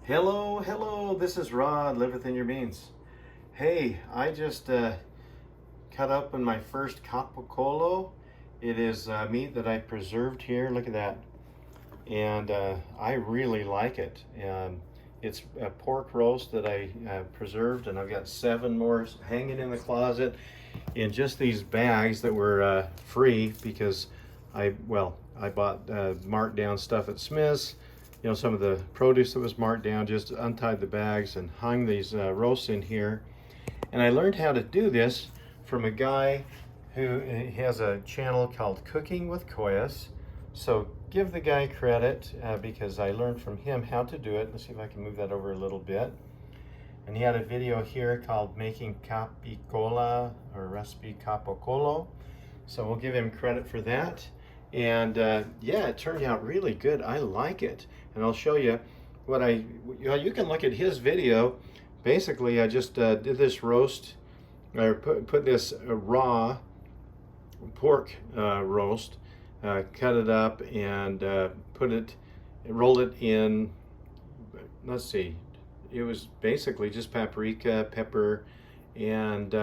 Hello, this is Rod, Live Within Your Means. Hey, I just cut up in my first capocolo. It is meat that I preserved here, look at that. And I really like it. It's a pork roast that I preserved, and I've got 7 more hanging in the closet in just these bags that were free because I bought marked down stuff at Smith's. You know, some of the produce that was marked down, just untied the bags and hung these roasts in here. And I learned how to do this from a guy who has a channel called Cooking with Koyas. So give the guy credit because I learned from him how to do it. Let's see if I can move that over a little bit. And he had a video here called Making Capicola or Recipe Capocolo. So we'll give him credit for that. And yeah, it turned out really good. I like it. And I'll show you what you can look at his video. Basically, I just did this roast, or put this raw pork roast, cut it up and rolled it in, let's see, it was basically just paprika, pepper, and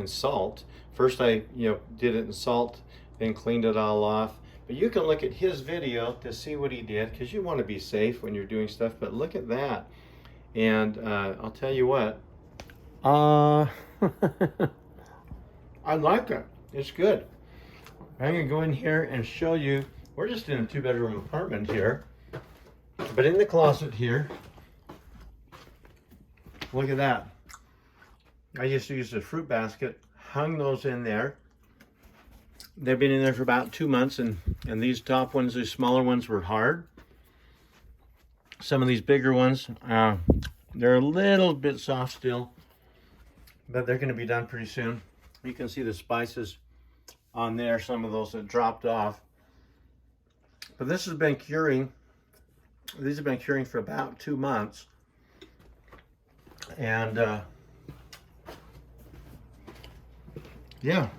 salt. First I did it in salt, then cleaned it all off. But you can look at his video to see what he did, because you want to be safe when you're doing stuff. But look at that. And I'll tell you what, I like it. It's good. I'm going to go in here and show you. We're just in a 2-bedroom apartment here. But in the closet here, look at that. I just used a fruit basket, hung those in there. They've been in there for about 2 months, and these top ones, these smaller ones, were hard. Some of these bigger ones, they're a little bit soft still, but they're going to be done pretty soon. You can see the spices on there, some of those that dropped off. But this has been curing. These have been curing for about 2 months. And yeah.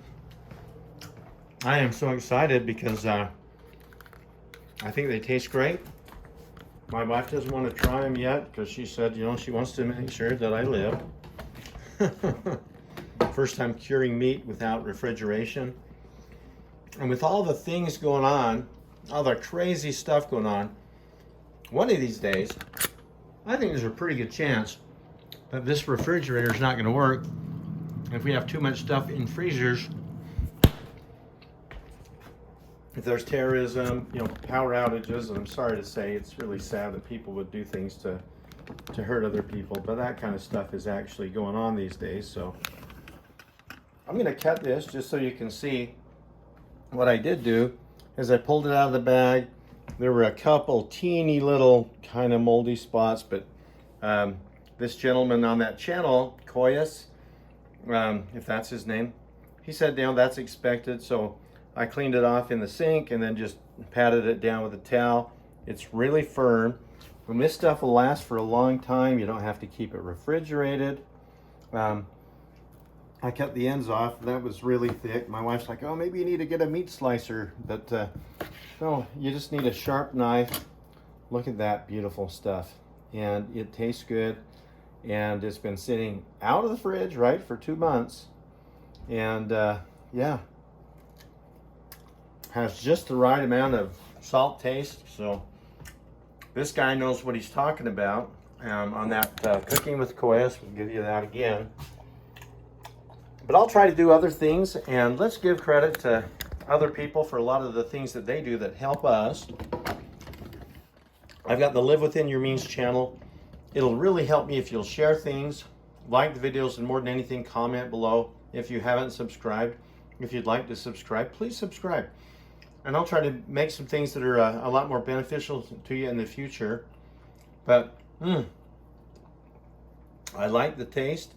I am so excited because I think they taste great. My wife doesn't want to try them yet because she said, she wants to make sure that I live. First time curing meat without refrigeration. And with all the things going on, all the crazy stuff going on, one of these days, I think there's a pretty good chance that this refrigerator is not going to work. If we have too much stuff in freezers, if there's terrorism, power outages, and I'm sorry to say, it's really sad that people would do things to hurt other people, but that kind of stuff is actually going on these days. So I'm going to cut this just so you can see what I did do. As I pulled it out of the bag, there were a couple teeny little kind of moldy spots, but this gentleman on that channel, Koyas, if that's his name, he said, that's expected. So I cleaned it off in the sink and then just patted it down with a towel. It's really firm. And this stuff will last for a long time. You don't have to keep it refrigerated. I cut the ends off. That was really thick. My wife's like, oh, maybe you need to get a meat slicer. But no, you just need a sharp knife. Look at that beautiful stuff. And it tastes good. And it's been sitting out of the fridge, right, for 2 months. And yeah. Has just the right amount of salt taste. So this guy knows what he's talking about on that Cooking with Koyas. We'll give you that again. But I'll try to do other things, and let's give credit to other people for a lot of the things that they do that help us. I've got the Live Within Your Means channel. It'll really help me if you'll share things, like the videos, and more than anything, comment below. If you haven't subscribed, if you'd like to subscribe, please subscribe. And I'll try to make some things that are a lot more beneficial to you in the future. But I like the taste.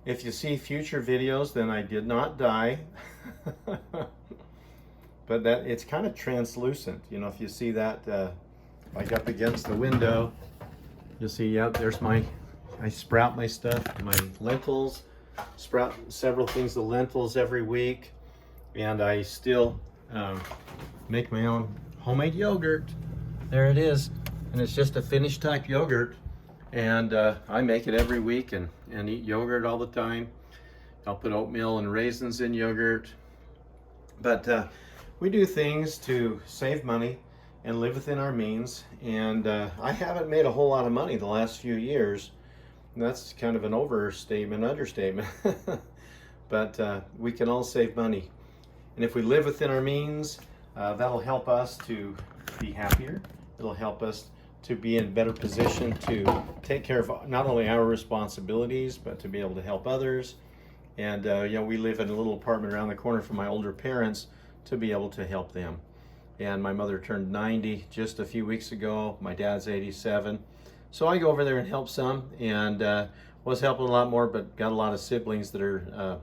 If you see future videos, then I did not die. But that it's kind of translucent. If you see that like up against the window, you'll see, there's I sprout my stuff, my lentils. Sprout several things of lentils every week. And I still make my own homemade yogurt. There it is. And it's just a finished type yogurt. And I make it every week and eat yogurt all the time. I'll put oatmeal and raisins in yogurt. But we do things to save money and live within our means. And I haven't made a whole lot of money the last few years. That's kind of an understatement. But we can all save money. And if we live within our means, that'll help us to be happier. It'll help us to be in a better position to take care of not only our responsibilities, but to be able to help others. And we live in a little apartment around the corner from my older parents to be able to help them. And my mother turned 90 just a few weeks ago. My dad's 87. So I go over there and help some, and was helping a lot more, but got a lot of siblings that are,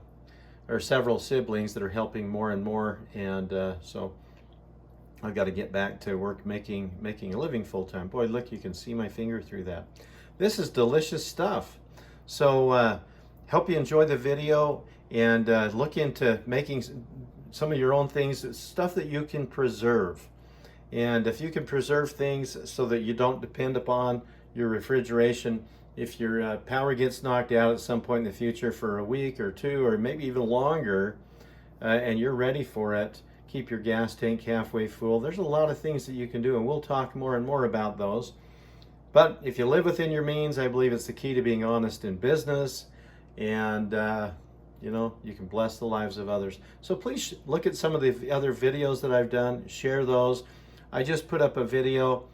or several siblings that are helping more and more. And so I've got to get back to work making a living full time. Boy, look, you can see my finger through that. This is delicious stuff. So hope you enjoy the video, and look into making some of your own things, stuff that you can preserve. And if you can preserve things so that you don't depend upon your refrigeration, if your power gets knocked out at some point in the future for a week or two, or maybe even longer, and you're ready for it, keep your gas tank halfway full. There's a lot of things that you can do, and we'll talk more and more about those. But if you live within your means, I believe it's the key to being honest in business, and you can bless the lives of others. So please look at some of the other videos that I've done, share those. I just put up a video,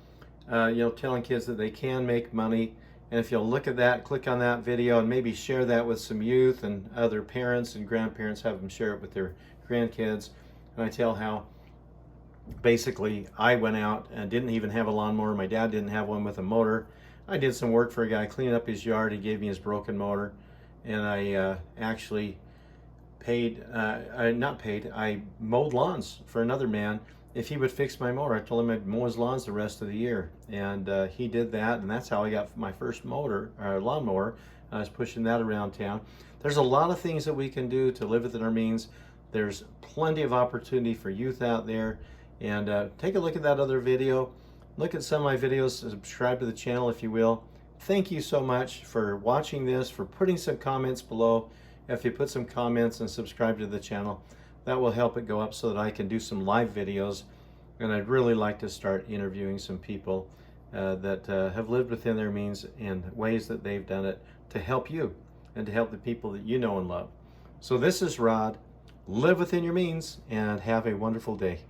telling kids that they can make money. And if you'll look at that, click on that video and maybe share that with some youth and other parents and grandparents, have them share it with their grandkids. And I tell how basically I went out and didn't even have a lawnmower. My dad didn't have one with a motor. I did some work for a guy cleaning up his yard. He gave me his broken motor. And I actually I mowed lawns for another man. If he would fix my motor, I told him I'd mow his lawns the rest of the year. And he did that, and that's how I got my first lawnmower. I was pushing that around town. There's a lot of things that we can do to live within our means. There's plenty of opportunity for youth out there. And take a look at that other video. Look at some of my videos. Subscribe to the channel if you will. Thank you so much for watching this, for putting some comments below. If you put some comments and subscribe to the channel, that will help it go up so that I can do some live videos. And I'd really like to start interviewing some people that have lived within their means in ways that they've done it to help you and to help the people that you know and love. So this is Rod. Live within your means and have a wonderful day.